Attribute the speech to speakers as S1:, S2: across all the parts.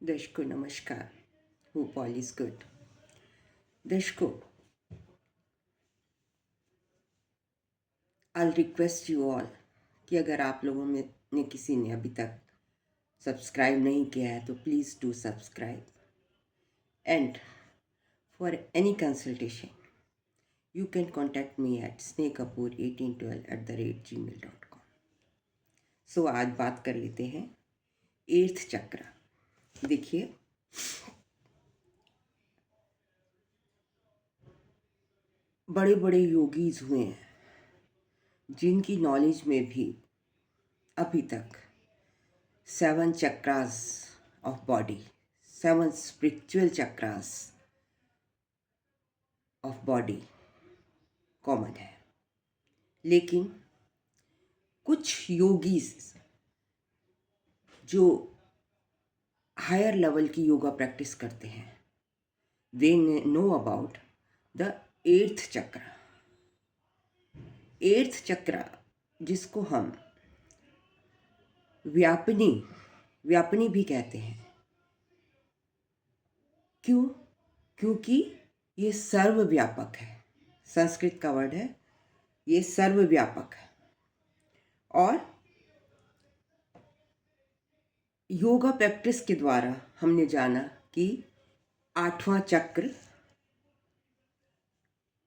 S1: दर्शकों नमस्कार। Hope all is good. दर्शकों, आई रिक्वेस्ट यू ऑल कि अगर आप लोगों में ने किसी ने अभी तक सब्सक्राइब नहीं किया है तो please do subscribe and for any consultation you can contact me at snehkapoor1812@gmail.com। सो आज बात कर लेते हैं एर्थ चक्र। देखिए, बड़े बड़े योगीज हुए हैं जिनकी नॉलेज में भी अभी तक 7 chakras of body, 7 spiritual chakras of body common है। लेकिन कुछ योगीज जो हायर लेवल की योगा प्रैक्टिस करते हैं, they know about the 8th चक्र। 8th चक्र जिसको हम व्यापिनी भी कहते हैं। क्यों? क्योंकि ये सर्वव्यापक है। संस्कृत का वर्ड है, ये सर्वव्यापक है। और योगा प्रैक्टिस के द्वारा हमने जाना कि 8वां चक्र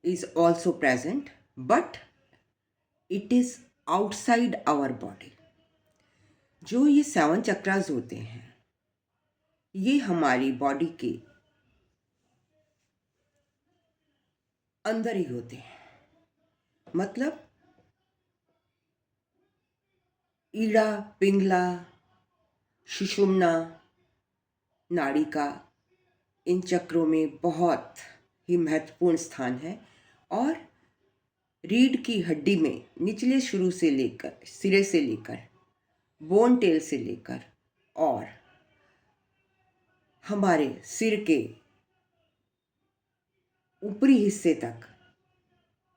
S1: is also present, but it is outside our body। जो ये 7 चक्रास होते हैं ये हमारी बॉडी के अंदर ही होते हैं। मतलब ईड़ा, पिंगला, सुषुम्ना, नाड़िका, इन चक्रों में बहुत ही महत्वपूर्ण स्थान है। और रीढ़ की हड्डी में निचले सिरे से लेकर बोन टेल से लेकर और हमारे सिर के ऊपरी हिस्से तक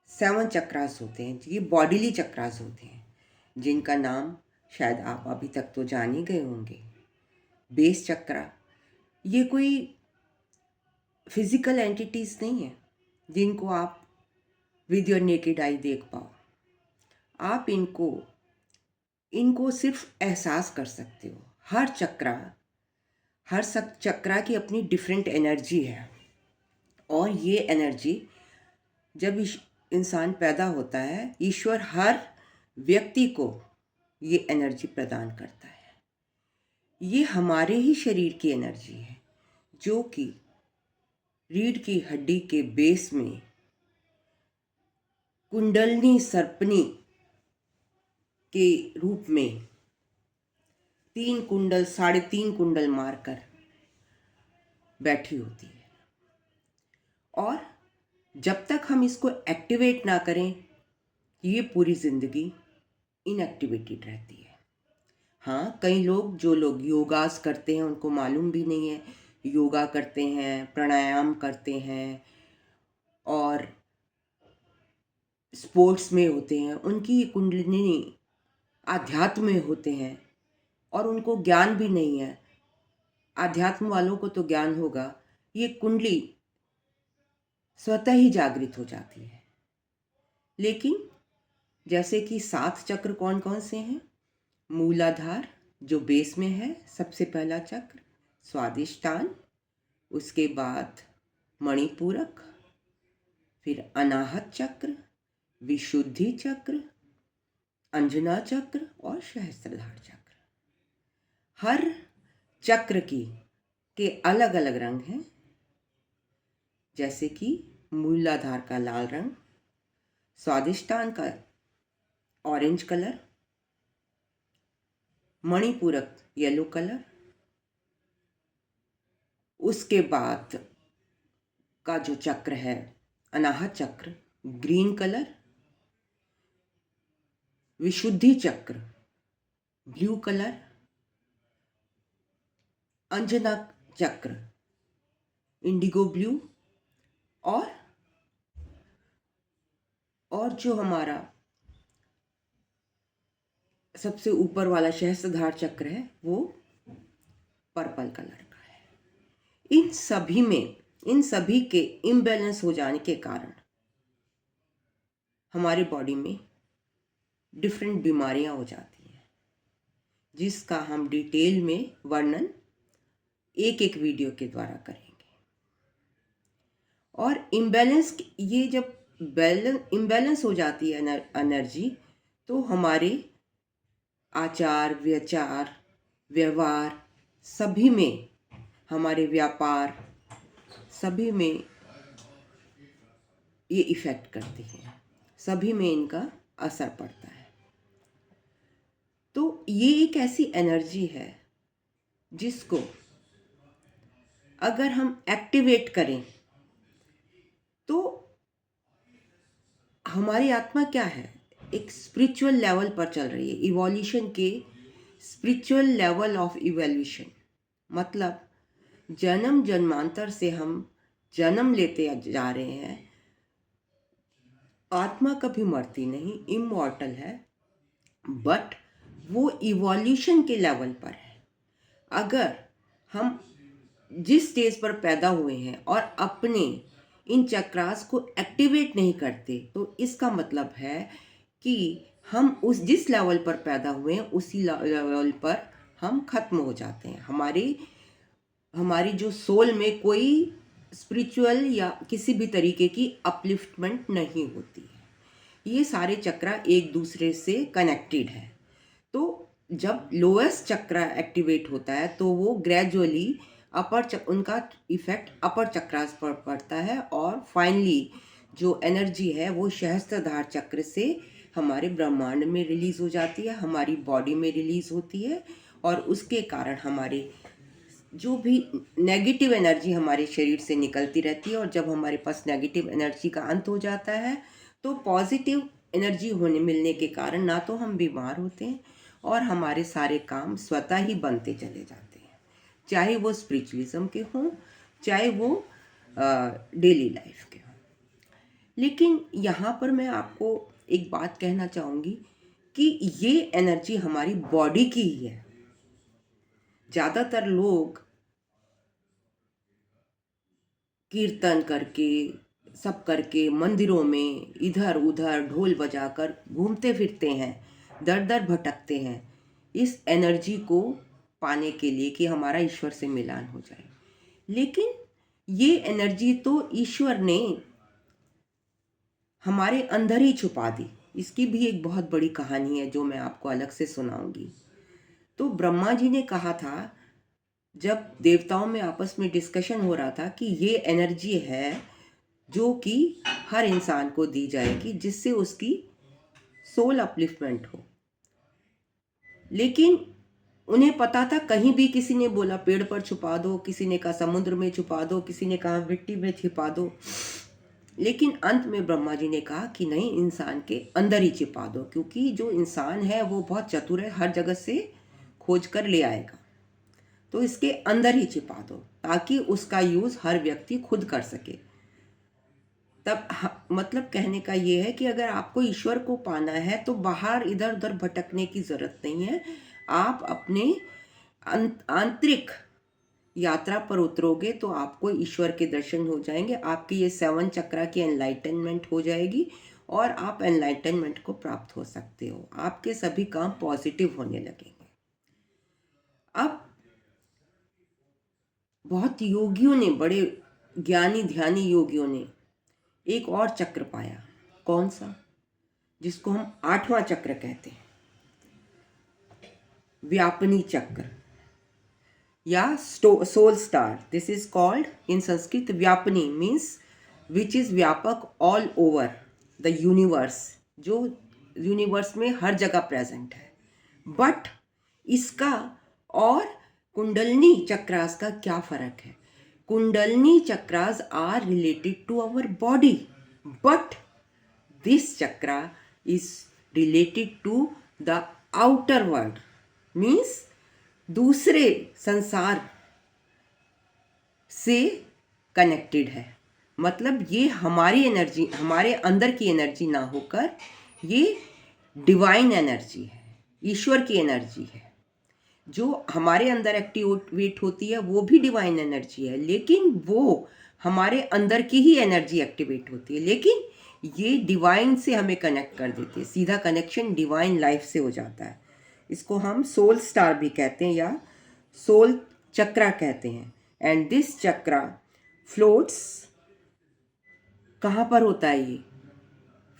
S1: 7 चक्रास होते हैं। ये बॉडीली चक्रास होते हैं जिनका नाम शायद आप अभी तक तो जान ही गए होंगे। बेस चक्रा, ये कोई फिजिकल एंटिटीज नहीं है जिनको आप विद योर नेकेड आई देख पाओ। आप इनको सिर्फ एहसास कर सकते हो। हर चक्रा की अपनी डिफरेंट एनर्जी है। और ये एनर्जी जब इंसान पैदा होता है, ईश्वर हर व्यक्ति को ये एनर्जी प्रदान करता है। ये हमारे ही शरीर की एनर्जी है जो कि रीढ़ की हड्डी के बेस में कुंडलनी सर्पनी के रूप में 3.5 कुंडल मारकर बैठी होती है। और जब तक हम इसको एक्टिवेट ना करें, ये पूरी ज़िंदगी इनएक्टिवेटेड रहती है। हाँ, कई लोग योगास करते हैं उनको मालूम भी नहीं है। योगा करते हैं, प्राणायाम करते हैं और स्पोर्ट्स में होते हैं, उनकी कुंडलिनी आध्यात्म में होते हैं और उनको ज्ञान भी नहीं है। आध्यात्म वालों को तो ज्ञान होगा, ये कुंडली स्वतः ही जागृत हो जाती है। लेकिन जैसे कि 7 चक्र कौन कौन से हैं? मूलाधार जो बेस में है, सबसे पहला चक्र, स्वादिष्टान, उसके बाद मणिपूरक, फिर अनाहत चक्र, विशुद्धि चक्र, अंजना चक्र और सहस्त्रधार चक्र। हर चक्र के अलग अलग रंग हैं। जैसे कि मूलाधार का लाल रंग, स्वादिष्टान का orange colour, Manipurak yellow colour, उसके बाद का जो चक्र है अनाहत चक्र ग्रीन कलर, विशुद्धि चक्र ब्लू कलर, अंजना चक्र इंडिगो ब्लू और जो हमारा सबसे ऊपर वाला सहस्त्रधार चक्र है वो पर्पल कलर का है। इन सभी के इम्बैलेंस हो जाने के कारण हमारे बॉडी में डिफरेंट बीमारियां हो जाती हैं, जिसका हम डिटेल में वर्णन एक एक वीडियो के द्वारा करेंगे। और ये जब इम्बैलेंस हो जाती है एनर्जी, तो हमारे आचार विचार व्यवहार सभी में, हमारे व्यापार सभी में ये इफ़ेक्ट करती है, सभी में इनका असर पड़ता है। तो ये एक ऐसी एनर्जी है जिसको अगर हम एक्टिवेट करें तो हमारी आत्मा क्या है, एक स्पिरिचुअल लेवल पर चल रही है, इवोल्यूशन के स्पिरिचुअल लेवल ऑफ इवोल्यूशन। मतलब जन्म जन्मांतर से हम जन्म लेते जा रहे हैं, आत्मा कभी मरती नहीं, इमॉर्टल है, बट वो इवोल्यूशन के लेवल पर है। अगर हम जिस स्टेज पर पैदा हुए हैं और अपने इन चक्रास को एक्टिवेट नहीं करते, तो इसका मतलब है कि हम जिस लेवल पर पैदा हुए हैं उसी लेवल पर हम खत्म हो जाते हैं। हमारी जो सोल में कोई स्पिरिचुअल या किसी भी तरीके की अपलिफ्टमेंट नहीं होती है। ये सारे चक्रा एक दूसरे से कनेक्टेड है। तो जब लोएस्ट चक्रा एक्टिवेट होता है तो वो ग्रेजुअली उनका इफेक्ट अपर चक्रास पर पड़ता है, और फाइनली जो एनर्जी है वो सहस्त्रधार चक्र से हमारे ब्रह्मांड में रिलीज हो जाती है, हमारी बॉडी में रिलीज होती है, और उसके कारण हमारे जो भी नेगेटिव एनर्जी हमारे शरीर से निकलती रहती है, और जब हमारे पास नेगेटिव एनर्जी का अंत हो जाता है तो पॉजिटिव एनर्जी मिलने के कारण ना तो हम बीमार होते हैं और हमारे सारे काम स्वतः ही बनते चले जाते हैं, चाहे वो स्पिरिचुअलिज्म के हों, चाहे वो डेली लाइफ के हों। लेकिन यहाँ पर मैं आपको एक बात कहना चाहूँगी कि ये एनर्जी हमारी बॉडी की ही है। ज़्यादातर लोग कीर्तन करके सब करके मंदिरों में इधर उधर ढोल बजाकर घूमते फिरते हैं, दर दर भटकते हैं इस एनर्जी को पाने के लिए कि हमारा ईश्वर से मिलान हो जाए। लेकिन ये एनर्जी तो ईश्वर ने हमारे अंदर ही छुपा दी। इसकी भी एक बहुत बड़ी कहानी है जो मैं आपको अलग से सुनाऊंगी। तो ब्रह्मा जी ने कहा था, जब देवताओं में आपस में डिस्कशन हो रहा था कि ये एनर्जी है जो कि हर इंसान को दी जाएगी जिससे उसकी सोल अपलिफ्टमेंट हो, लेकिन उन्हें पता था, कहीं भी किसी ने बोला पेड़ पर छुपा दो, किसी ने कहा समुद्र में छुपा दो, किसी ने कहा मिट्टी में छिपा दो, लेकिन अंत में ब्रह्मा जी ने कहा कि नहीं, इंसान के अंदर ही छिपा दो, क्योंकि जो इंसान है वो बहुत चतुर है, हर जगह से खोज कर ले आएगा, तो इसके अंदर ही छिपा दो ताकि उसका यूज़ हर व्यक्ति खुद कर सके। तब मतलब कहने का ये है कि अगर आपको ईश्वर को पाना है तो बाहर इधर उधर भटकने की ज़रूरत नहीं है। आप अपने आंतरिक यात्रा पर उतरोगे तो आपको ईश्वर के दर्शन हो जाएंगे, आपकी ये 7 चक्रा की एनलाइटनमेंट हो जाएगी और आप एनलाइटनमेंट को प्राप्त हो सकते हो। आपके सभी काम पॉजिटिव होने लगेंगे। अब बहुत योगियों ने, बड़े ज्ञानी ध्यानी योगियों ने एक और चक्र पाया। कौन सा? जिसको हम 8वां चक्र कहते हैं, व्यापनी चक्र या soul star. This is called in Sanskrit Vyapini, means which is vyapak all over the universe, जो यूनिवर्स में हर जगह प्रेजेंट है। बट इसका और कुंडलनी चक्रास का क्या फर्क है? Kundalini chakras are related to our body, but this chakra is related to the outer world, means दूसरे संसार से कनेक्टेड है। मतलब ये हमारी एनर्जी, हमारे अंदर की एनर्जी ना होकर ये डिवाइन एनर्जी है, ईश्वर की एनर्जी है। जो हमारे अंदर एक्टिवेट होती है वो भी डिवाइन एनर्जी है, लेकिन वो हमारे अंदर की ही एनर्जी एक्टिवेट होती है, लेकिन ये डिवाइन से हमें कनेक्ट कर देती है, सीधा कनेक्शन डिवाइन लाइफ से हो जाता है। इसको हम सोल स्टार भी कहते हैं या सोल चक्रा कहते हैं। एंड दिस चक्रा फ्लोट्स कहाँ पर होता है ये?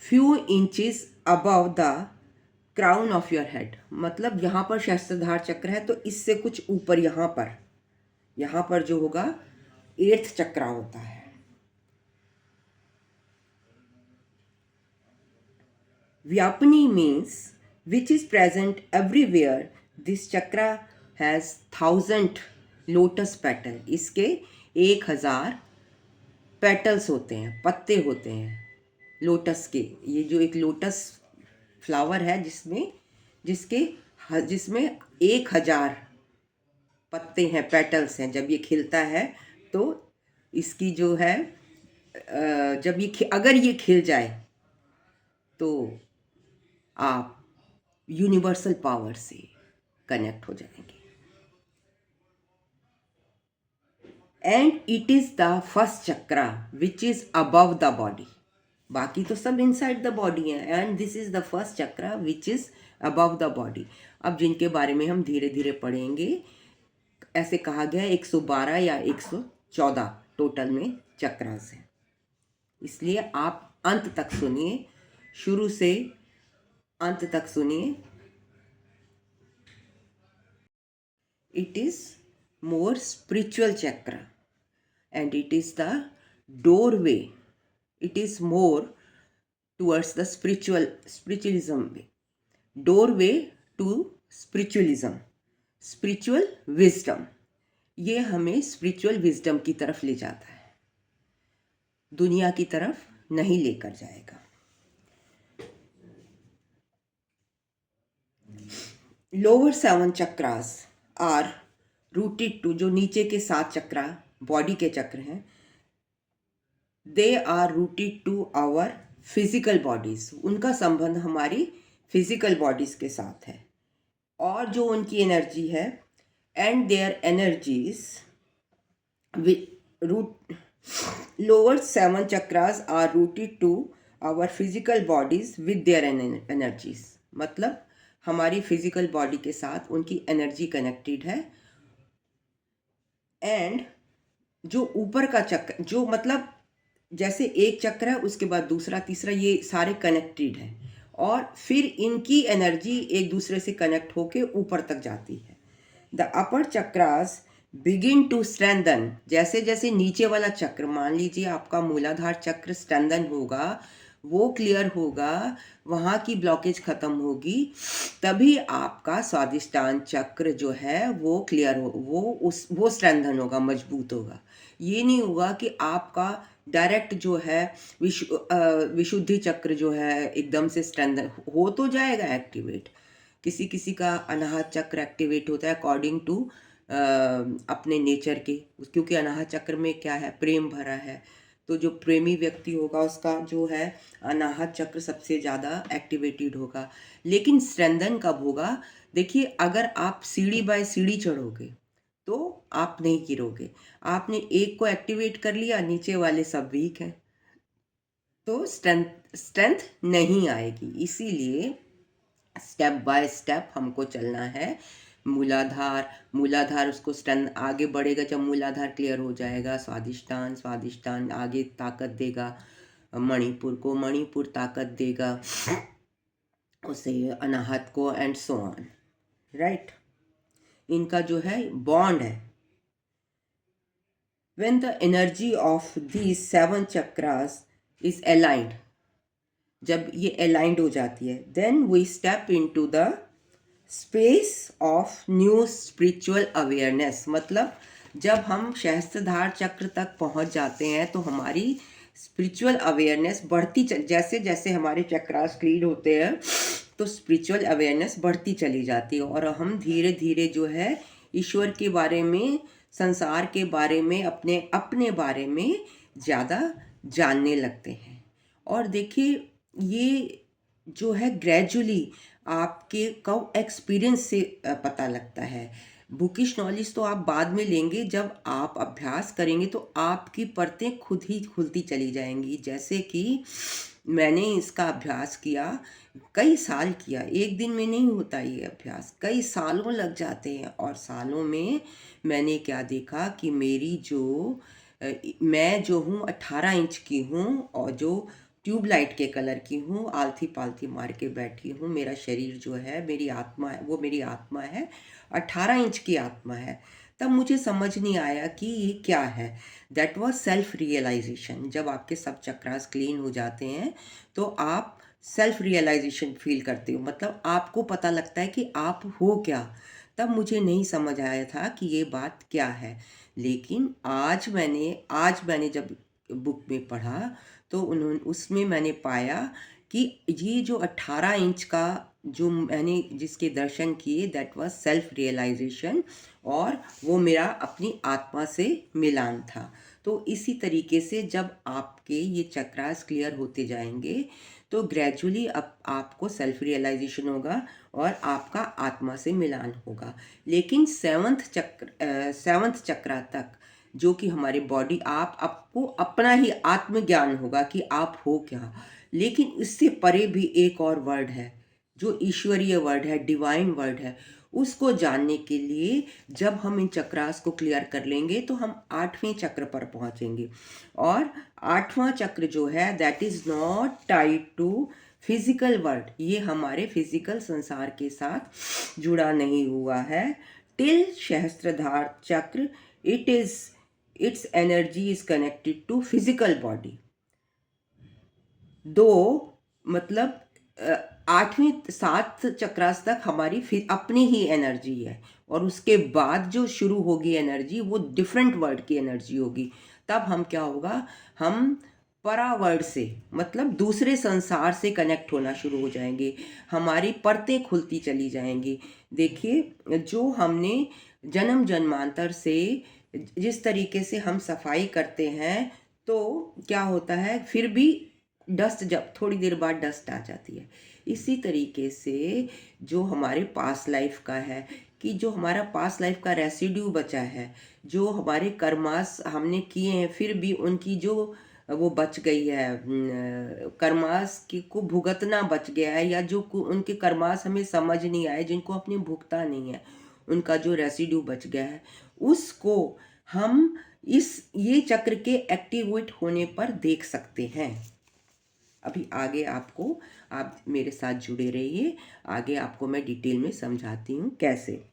S1: Few inches above the crown of your head, मतलब यहाँ पर सहस्त्रधार चक्र है तो इससे कुछ ऊपर यहाँ पर जो होगा 8th चक्रा होता है। Vyapini means which is present everywhere. This chakra has 1000 lotus petal. इसके 1000 पेटल्स होते हैं, पत्ते होते हैं लोटस के। ये जो एक लोटस फ्लावर है जिसमें 1000 पत्ते हैं, पेटल्स हैं। जब ये खिलता है तो इसकी जो है अगर ये खिल जाए तो आप यूनिवर्सल पावर से कनेक्ट हो जाएंगे। And it is the first chakra which is above the body. बाकी तो सब इनसाइड द बॉडी है, and this is the first chakra which is above the body. अब जिनके बारे में हम धीरे धीरे पढ़ेंगे, ऐसे कहा गया है 112 या 114 टोटल में चक्रास हैं, इसलिए आप अंत तक सुनिए, शुरू से अंत तक सुनिए। इट इज मोर स्पिरिचुअल चक्र and it is the doorway. It is more towards the spiritualism way. Doorway to spiritualism. Spiritual wisdom. ये हमें स्पिरिचुअल विजडम की तरफ ले जाता है, दुनिया की तरफ नहीं लेकर जाएगा। Lower 7 chakras are rooted to, जो नीचे के 7 चक्रा बॉडी के चक्र हैं, they are rooted to our physical bodies. उनका संबंध हमारी फिजिकल बॉडीज के साथ है, और जो उनकी एनर्जी है, and their energies root lower 7 chakras are rooted to our physical bodies with their energies. मतलब हमारी फिजिकल बॉडी के साथ उनकी एनर्जी कनेक्टेड है। एंड जो ऊपर का चक्र, जो मतलब जैसे एक चक्र है उसके बाद दूसरा तीसरा, ये सारे कनेक्टेड हैं, और फिर इनकी एनर्जी एक दूसरे से कनेक्ट होके ऊपर तक जाती है। The upper chakras begin to strengthen. जैसे जैसे नीचे वाला चक्र, मान लीजिए आपका मूलाधार चक्र स्ट्रेंथन होगा, वो क्लियर होगा, वहाँ की ब्लॉकेज खत्म होगी, तभी आपका स्वादिष्टान चक्र जो है वो क्लियर हो, वो स्ट्रेंथन होगा, मजबूत होगा। ये नहीं होगा कि आपका डायरेक्ट जो है विशुद्धि चक्र जो है एकदम से स्ट्रेंथन हो तो जाएगा एक्टिवेट। किसी किसी का अनाहत चक्र एक्टिवेट होता है अकॉर्डिंग टू अपने नेचर के, क्योंकि अनाहत चक्र में क्या है, प्रेम भरा है, तो जो प्रेमी व्यक्ति होगा उसका जो है अनाहत चक्र सबसे ज़्यादा एक्टिवेटेड होगा। लेकिन स्ट्रेंथन कब होगा? देखिए, अगर आप सीढ़ी बाय सीढ़ी चढ़ोगे तो आप नहीं गिरोगे। आपने एक को एक्टिवेट कर लिया, नीचे वाले सब वीक हैं, तो स्ट्रेंथ नहीं आएगी। इसीलिए स्टेप बाय स्टेप हमको चलना है। मूलाधार उसको स्ट्रेंथ आगे बढ़ेगा जब मूलाधार क्लियर हो जाएगा। स्वादिष्टान आगे ताकत देगा, मणिपुर ताकत देगा उसे, अनाहत को, एंड सो ऑन, राइट। इनका जो है बॉन्ड है। When the energy of these 7 chakras is aligned, जब ये aligned हो जाती है, then we step into the space of new spiritual awareness। मतलब जब हम सहस्त्रधार चक्र तक पहुंच जाते हैं तो हमारी स्पिरिचुअल अवेयरनेस बढ़ती, जैसे जैसे हमारे चक्रास क्लीन होते हैं तो स्पिरिचुअल अवेयरनेस बढ़ती चली जाती है, और हम धीरे धीरे जो है ईश्वर के बारे में, संसार के बारे में, अपने बारे में ज़्यादा जानने लगते हैं। और देखिए, ये जो है ग्रेजुअली आपके को एक्सपीरियंस से पता लगता है। बुकिश नॉलेज तो आप बाद में लेंगे, जब आप अभ्यास करेंगे तो आपकी परतें खुद ही खुलती चली जाएंगी। जैसे कि मैंने इसका अभ्यास किया, कई साल किया, एक दिन में नहीं होता ये अभ्यास, कई सालों लग जाते हैं। और सालों में मैंने क्या देखा कि मेरी मैं जो हूँ 18 इंच की हूँ, और जो ट्यूबलाइट के कलर की हूँ, आलथी पालथी मार के बैठी हूँ, मेरा शरीर जो है, मेरी आत्मा है, वो मेरी आत्मा है, 18 इंच की आत्मा है। तब मुझे समझ नहीं आया कि ये क्या है। That was self realisation. जब आपके सब चक्रास क्लीन हो जाते हैं तो आप सेल्फ रियलाइजेशन फील करते हो, मतलब आपको पता लगता है कि आप हो क्या। तब मुझे नहीं समझ आया था कि ये बात क्या है। लेकिन आज मैंने जब बुक में पढ़ा तो उन्होंने उसमें मैंने पाया कि ये जो 18 इंच का जो मैंने जिसके दर्शन किए, दैट वाज सेल्फ रियलाइजेशन, और वो मेरा अपनी आत्मा से मिलान था। तो इसी तरीके से जब आपके ये चक्रास क्लियर होते जाएंगे तो ग्रेजुअली अब आपको सेल्फ रियलाइजेशन होगा और आपका आत्मा से मिलान होगा। लेकिन सेवंथ चक्रा तक, जो कि हमारे बॉडी, आपको अपना ही आत्मज्ञान होगा कि आप हो क्या। लेकिन इससे परे भी एक और वर्ड है, जो ईश्वरीय वर्ड है, डिवाइन वर्ड है। उसको जानने के लिए जब हम इन चक्रास को क्लियर कर लेंगे तो हम 8वें चक्र पर पहुंचेंगे। और 8वां चक्र जो है, that is not tied to physical world, ये हमारे फिजिकल संसार के साथ जुड़ा नहीं हुआ है। Till Sahastradhar chakra, its energy is connected to physical body. दो मतलब 8वें 7 चक्रास तक हमारी अपनी ही एनर्जी है, और उसके बाद जो शुरू होगी एनर्जी, वो डिफरेंट वर्ल्ड की एनर्जी होगी। तब हम क्या होगा, हम परावर्ल्ड से, मतलब दूसरे संसार से कनेक्ट होना शुरू हो जाएंगे, हमारी परतें खुलती चली जाएंगी। देखिए, जो हमने जन्म जन्मांतर से जिस तरीके से हम सफाई करते हैं, तो क्या होता है, फिर भी डस्ट, जब थोड़ी देर बाद डस्ट आ जाती है। इसी तरीके से जो हमारे पास लाइफ का है, कि जो हमारा पास लाइफ का रेसिड्यू बचा है, जो हमारे कर्मास हमने किए हैं, फिर भी उनकी जो वो बच गई है, कर्मास की को भुगतना बच गया है, या जो उनके कर्मास हमें समझ नहीं आए, जिनको अपने भुगता नहीं है, उनका जो रेसिड्यू बच गया है, उसको हम ये चक्र के एक्टिवेट होने पर देख सकते हैं। अभी आगे आप मेरे साथ जुड़े रहिए, आगे आपको मैं डिटेल में समझाती हूँ कैसे।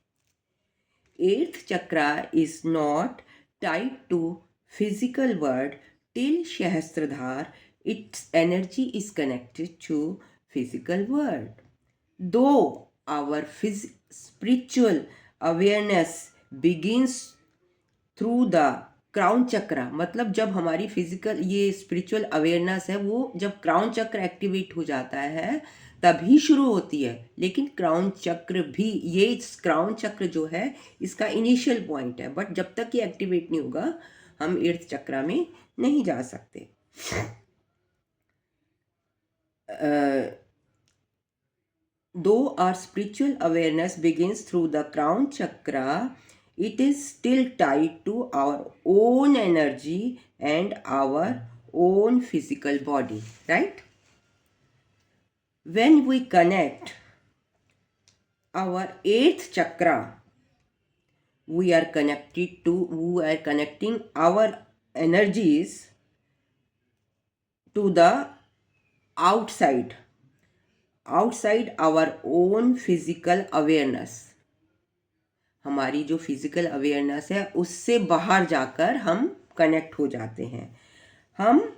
S1: 8th chakra is not tied to physical world till Sahastradhar, its energy is connected to physical world. Though our spiritual awareness begins through the crown chakra, मतलब जब हमारी फिजिकल ये स्पिरिचुअल अवेयरनेस है, वो जब क्राउन चक्र एक्टिवेट हो जाता है तभी शुरू होती है। लेकिन क्राउन चक्र भी, ये क्राउन चक्र जो है, इसका इनिशियल पॉइंट है, बट जब तक ये एक्टिवेट नहीं होगा हम 8th चक्रा में नहीं जा सकते। Though our spiritual awareness begins through the crown chakra, it is still tied to our own energy and our own physical body, right? When we connect our 8th chakra, we are connecting our energies to the outside our own physical awareness। हमारी जो physical awareness है, उससे बाहर जाकर हम connect हो जाते हैं। हम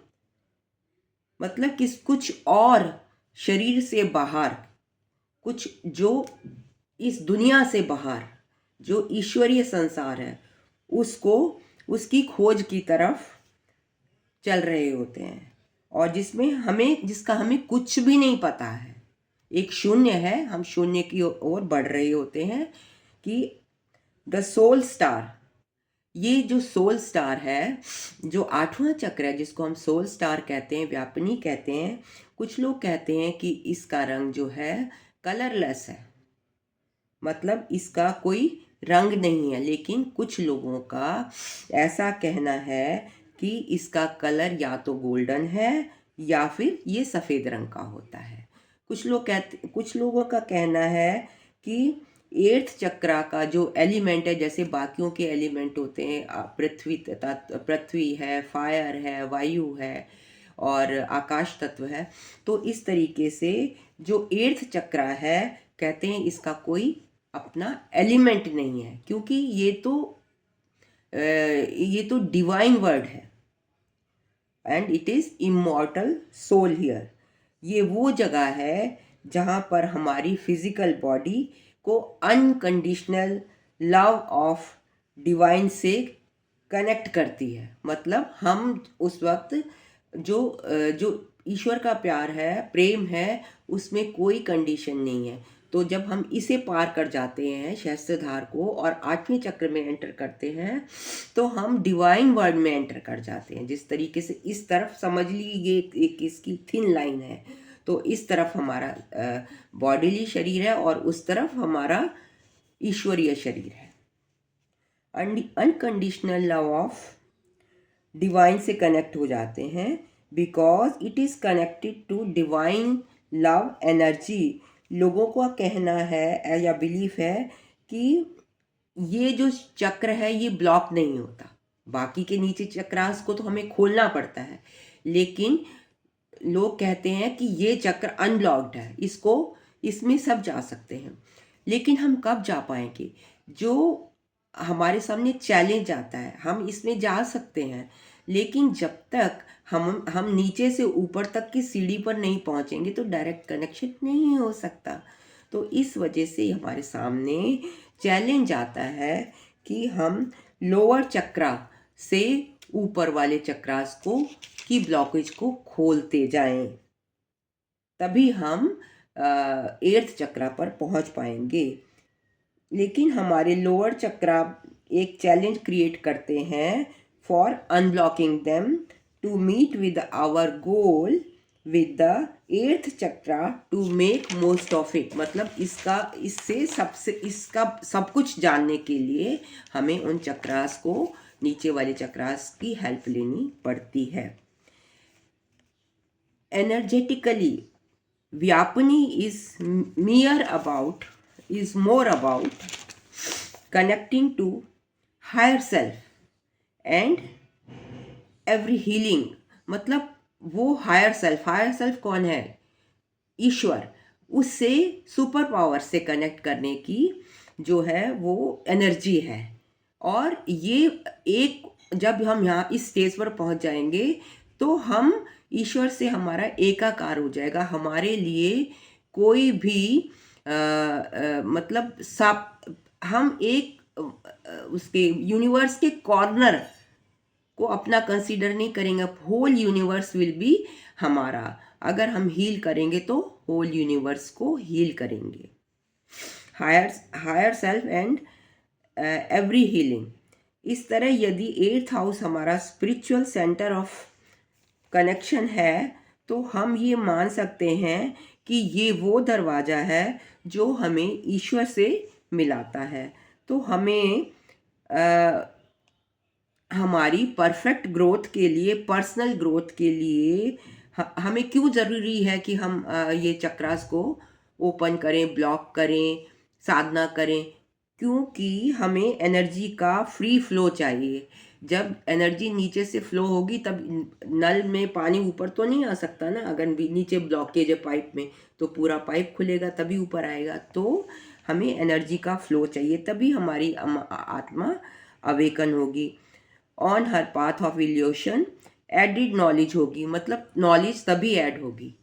S1: मतलब कुछ और शरीर से बाहर, कुछ जो इस दुनिया से बाहर, जो ईश्वरीय संसार है, उसकी खोज की तरफ चल रहे होते हैं, और जिसका हमें कुछ भी नहीं पता है। एक शून्य है, हम शून्य की ओर बढ़ रहे होते हैं। कि द सोल स्टार, ये जो सोल स्टार है, जो 8वां चक्र है, जिसको हम सोल स्टार कहते हैं, व्यापिनी कहते हैं, कुछ लोग कहते हैं कि इसका रंग जो है कलरलेस है, मतलब इसका कोई रंग नहीं है। लेकिन कुछ लोगों का ऐसा कहना है कि इसका कलर या तो गोल्डन है या फिर ये सफ़ेद रंग का होता है। कुछ लोगों का कहना है कि एर्थ चक्रा का जो एलिमेंट है, जैसे बाकियों के एलिमेंट होते हैं, पृथ्वी है, फायर है, वायु है और आकाश तत्व है, तो इस तरीके से जो एर्थ चक्रा है, कहते हैं इसका कोई अपना एलिमेंट नहीं है, क्योंकि ये तो डिवाइन वर्ड है and it is immortal soul here. ये वो जगह है जहाँ पर हमारी फिजिकल बॉडी को अनकंडीशनल लव ऑफ डिवाइन से कनेक्ट करती है। मतलब हम उस वक्त जो ईश्वर का प्यार है, प्रेम है, उसमें कोई कंडीशन नहीं है। तो जब हम इसे पार कर जाते हैं सहस्त्रधार को और 8वें चक्र में एंटर करते हैं, तो हम डिवाइन वर्ल्ड में एंटर कर जाते हैं। जिस तरीके से इस तरफ समझ ली, ये एक इसकी थिन लाइन है, तो इस तरफ हमारा बॉडीली शरीर है और उस तरफ हमारा ईश्वरीय शरीर है। अनकंडीशनल लव ऑफ डिवाइन से कनेक्ट हो जाते हैं because it is connected to divine love energy. लोगों का कहना है या बिलीफ है कि ये जो चक्र है ये ब्लॉक नहीं होता। बाकी के नीचे चक्रास को तो हमें खोलना पड़ता है, लेकिन लोग कहते हैं कि ये चक्र अनब्लॉक्ड है, इसमें सब जा सकते हैं। लेकिन हम कब जा पाएंगे? जो हमारे सामने चैलेंज आता है, हम इसमें जा सकते हैं, लेकिन जब तक हम नीचे से ऊपर तक की सीढ़ी पर नहीं पहुंचेंगे तो डायरेक्ट कनेक्शन नहीं हो सकता। तो इस वजह से हमारे सामने चैलेंज आता है कि हम लोअर चक्रा से ऊपर वाले चक्रास की ब्लॉकेज को खोलते जाएं, तभी हम एर्थ चक्रा पर पहुंच पाएंगे। लेकिन हमारे लोअर चक्रा एक चैलेंज क्रिएट करते हैं for unblocking them to meet with our goal with the earth chakra to make most of it. मतलब इसका सब कुछ जानने के लिए हमें उन चक्रास को, नीचे वाले चक्रास की हेल्प लेनी पड़ती है। Energetically Vyapini is more about connecting to higher self and every healing। मतलब वो हायर सेल्फ कौन है? ईश्वर। उससे सुपर पावर से कनेक्ट करने की जो है वो एनर्जी है। और ये जब हम यहाँ इस स्टेज पर पहुँच जाएंगे तो हम ईश्वर से हमारा एकाकार हो जाएगा। हमारे लिए कोई भी मतलब हम एक उसके यूनिवर्स के कॉर्नर को अपना कंसीडर नहीं करेंगे। होल यूनिवर्स विल बी हमारा। अगर हम हील करेंगे तो होल यूनिवर्स को हील करेंगे। Higher self and every healing. इस तरह यदि 8th हाउस हमारा स्पिरिचुअल सेंटर ऑफ कनेक्शन है तो हम ये मान सकते हैं कि ये वो दरवाज़ा है जो हमें ईश्वर से मिलाता है। तो हमें हमारी परफेक्ट ग्रोथ के लिए, पर्सनल ग्रोथ के लिए हमें क्यों ज़रूरी है कि हम ये चक्रास को ओपन करें, ब्लॉक करें, साधना करें? क्योंकि हमें एनर्जी का फ्री फ्लो चाहिए। जब एनर्जी नीचे से फ्लो होगी तब नल में पानी ऊपर तो नहीं आ सकता ना। अगर भी नीचे ब्लॉकेज है पाइप में तो पूरा पाइप खुलेगा तभी ऊपर आएगा। तो हमें एनर्जी का फ्लो चाहिए, तभी हमारी आत्मा अवेकन होगी। On her path of evolution added knowledge होगी। मतलब नॉलेज तभी ऐड होगी,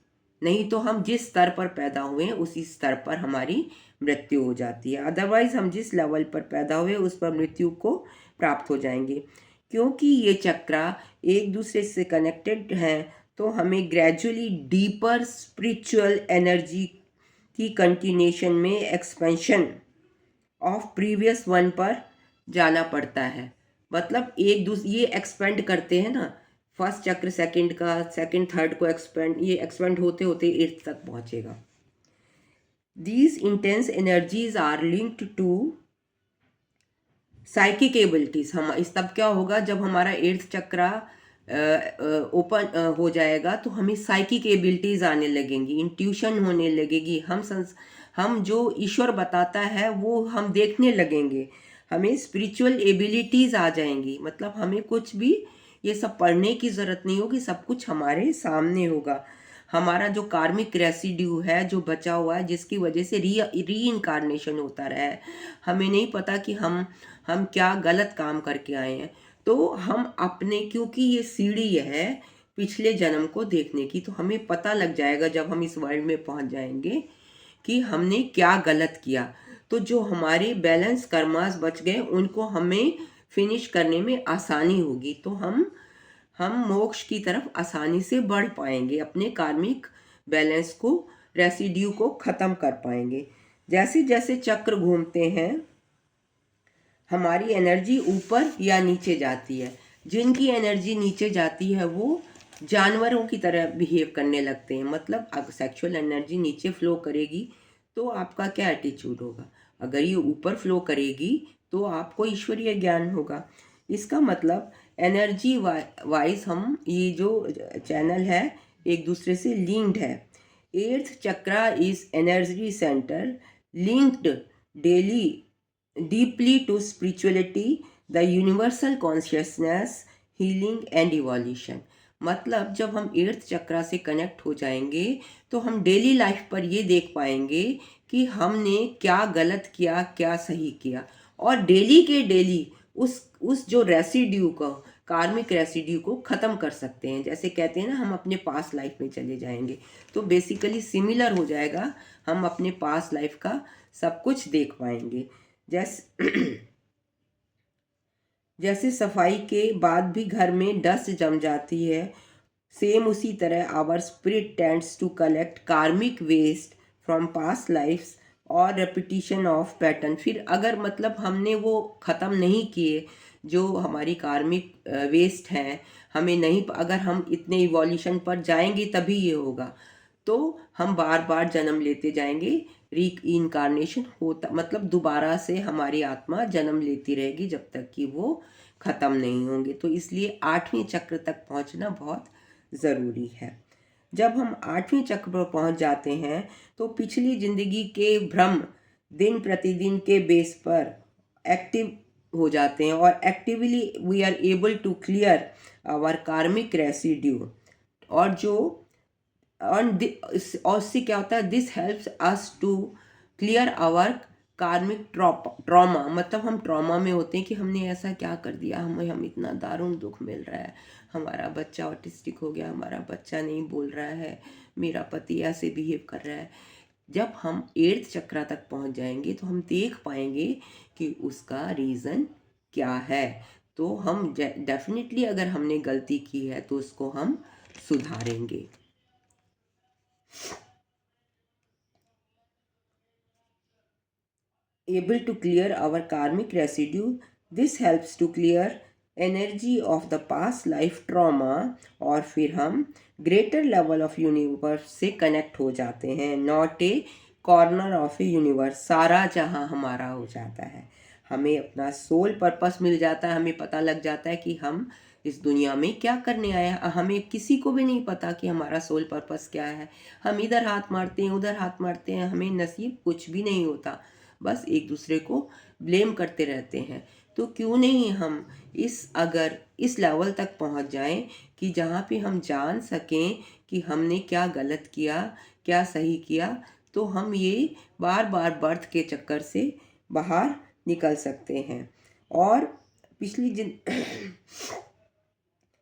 S1: नहीं तो हम जिस स्तर पर पैदा हुए उसी स्तर पर हमारी मृत्यु हो जाती है। अदरवाइज हम जिस लेवल पर पैदा हुए उस पर मृत्यु को प्राप्त हो जाएंगे। क्योंकि ये चक्रा एक दूसरे से कनेक्टेड हैं तो हमें ग्रेजुअली डीपर स्पिरिचुअल एनर्जी की कंटिन्यूशन में एक्सपेंशन ऑफ प्रीवियस वन पर जाना पड़ता है। मतलब ये एक्सपेंड करते हैं ना, फर्स्ट चक्र सेकंड का, सेकंड थर्ड को एक्सपेंड, ये एक्सपेंड होते होते 8th तक पहुँचेगा। These intense energies are linked to psychic abilities. हम इस तब क्या होगा जब हमारा एर्थ चक्रा ओपन हो जाएगा तो हमें साइकिक एबिलिटीज आने लगेंगी, इंट्यूशन होने लगेगी, हम जो ईश्वर बताता है वो हम देखने लगेंगे, हमें स्पिरिचुअल एबिलिटीज आ जाएंगी। मतलब हमें कुछ भी ये सब पढ़ने की ज़रूरत नहीं होगी, सब कुछ हमारे सामने होगा। हमारा जो कार्मिक रेसिड्यू है जो बचा हुआ है, जिसकी वजह से री इनकारनेशन होता रहा है, हमें नहीं पता कि हम क्या गलत काम करके आए हैं। तो हम अपने, क्योंकि ये सीढ़ी है पिछले जन्म को देखने की, तो हमें पता लग जाएगा जब हम इस वर्ल्ड में पहुंच जाएंगे कि हमने क्या गलत किया। तो जो हमारे बैलेंस कर्मास बच गए उनको हमें फिनिश करने में आसानी होगी, तो हम मोक्ष की तरफ आसानी से बढ़ पाएंगे, अपने कार्मिक बैलेंस को, रेसिड्यू को ख़त्म कर पाएंगे। जैसे जैसे चक्र घूमते हैं हमारी एनर्जी ऊपर या नीचे जाती है। जिनकी एनर्जी नीचे जाती है वो जानवरों की तरह बिहेव करने लगते हैं। मतलब अगर सेक्सुअल एनर्जी नीचे फ्लो करेगी तो आपका क्या एटीट्यूड होगा, अगर ये ऊपर फ्लो करेगी तो आपको ईश्वरीय ज्ञान होगा। इसका मतलब एनर्जी वाइज हम, ये जो चैनल है एक दूसरे से लिंक्ड है। Earth chakra is energy centre linked daily deeply to spirituality, the universal consciousness, healing and evolution। मतलब जब हम एर्थ चक्रा से कनेक्ट हो जाएंगे तो हम डेली लाइफ पर ये देख पाएंगे कि हमने क्या गलत किया, क्या सही किया, और डेली के डेली उस जो रेसिड्यू को, कार्मिक रेसिड्यू को ख़त्म कर सकते हैं। जैसे कहते हैं ना, हम अपने पास्ट लाइफ में चले जाएंगे, तो बेसिकली सिमिलर हो जाएगा, हम अपने पास्ट लाइफ का सब कुछ देख पाएंगे। जैसे सफाई के बाद भी घर में डस्ट जम जाती है, सेम उसी तरह our spirit tends to collect karmic waste from past lives और रेपिटिशन ऑफ पैटर्न। फिर अगर मतलब हमने वो ख़त्म नहीं किए जो हमारी कार्मिक वेस्ट हैं, हमें नहीं, अगर हम इतने इवोल्यूशन पर जाएंगे तभी ये होगा, तो हम बार बार जन्म लेते जाएंगे, री इनकारनेशन होता, मतलब दोबारा से हमारी आत्मा जन्म लेती रहेगी जब तक कि वो ख़त्म नहीं होंगे। तो इसलिए 8वें चक्र तक पहुंचना बहुत ज़रूरी है। जब हम 8वें चक्र पर पहुंच जाते हैं तो पिछली ज़िंदगी के भ्रम दिन प्रतिदिन के बेस पर एक्टिव हो जाते हैं, और actively we are able to clear our karmic residue. और जो और उससे क्या होता है, this helps us to clear our karmic trauma. मतलब हम ट्रॉमा में होते हैं कि हमने ऐसा क्या कर दिया, हम इतना दारुण दुख मिल रहा है, हमारा बच्चा ऑटिस्टिक हो गया, हमारा बच्चा नहीं बोल रहा है, मेरा पति ऐसे बिहेव कर रहा है। जब हम 8th चक्र तक पहुंच जाएंगे तो हम देख पाएंगे कि उसका रीज़न क्या है। तो हम डेफिनेटली, अगर हमने गलती की है तो उसको हम सुधारेंगे। Able to clear our karmic residue, this helps to clear energy of the past life trauma, और फिर हम greater level of universe से connect हो जाते हैं। not a corner of a universe, सारा जहां हमारा हो जाता है, हमें अपना सोल पर्पस मिल जाता है, हमें पता लग जाता है कि हम इस दुनिया में क्या करने आए हैं। हमें किसी को भी नहीं पता कि हमारा सोल पर्पस क्या है, हम इधर हाथ मारते हैं उधर हाथ मारते हैं, हमें नसीब कुछ भी नहीं होता, बस एक दूसरे को ब्लेम करते रहते हैं। तो क्यों नहीं हम अगर इस लेवल तक पहुंच जाएं कि जहाँ पे हम जान सकें कि हमने क्या गलत किया, क्या सही किया, तो हम ये बार बार बर्थ के चक्कर से बाहर निकल सकते हैं, और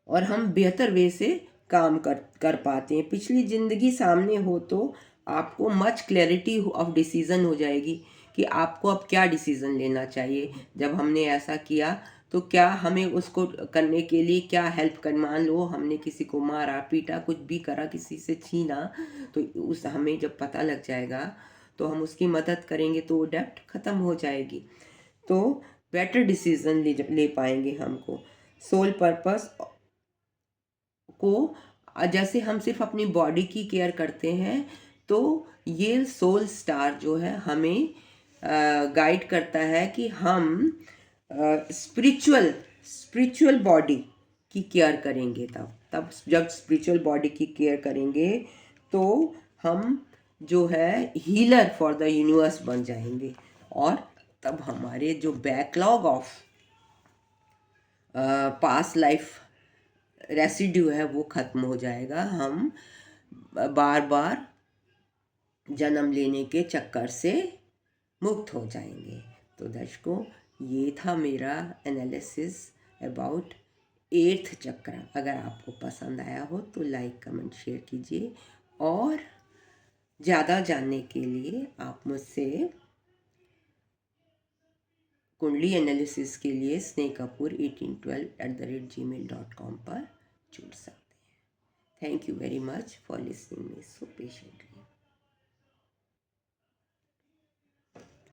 S1: और हम बेहतर वे से काम कर पाते हैं। पिछली ज़िंदगी सामने हो तो आपको मच क्लैरिटी ऑफ डिसीज़न हो जाएगी कि आपको अब क्या डिसीज़न लेना चाहिए। जब हमने ऐसा किया तो क्या हमें उसको करने के लिए क्या हेल्प कर, मान लो हमने किसी को मारा पीटा कुछ भी करा, किसी से छीना, तो उस हमें जब पता लग जाएगा तो हम उसकी मदद करेंगे, तो वो डेप्ट ख़त्म हो जाएगी, तो बेटर डिसीज़न ले पाएंगे। हमको सोल पर्पस को, जैसे हम सिर्फ अपनी बॉडी की केयर करते हैं, तो ये सोल स्टार जो है हमें गाइड करता है कि हम स्पिरिचुअल बॉडी की केयर करेंगे। तब जब स्पिरिचुअल बॉडी की केयर करेंगे तो हम जो है हीलर फॉर द यूनिवर्स बन जाएंगे, और तब हमारे जो backlog of past life residue है वो ख़त्म हो जाएगा। हम बार बार जन्म लेने के चक्कर से मुक्त हो जाएंगे। तो दर्शकों, ये था मेरा एनालिसिस अबाउट 8th चक्र। अगर आपको पसंद आया हो तो लाइक कमेंट शेयर कीजिए, और ज़्यादा जानने के लिए आप मुझसे कुंडली एनालिसिस के लिए snehkapoor1812@gmail.com पर जुड़ सकते हैं। Thank you very much for listening me so patiently.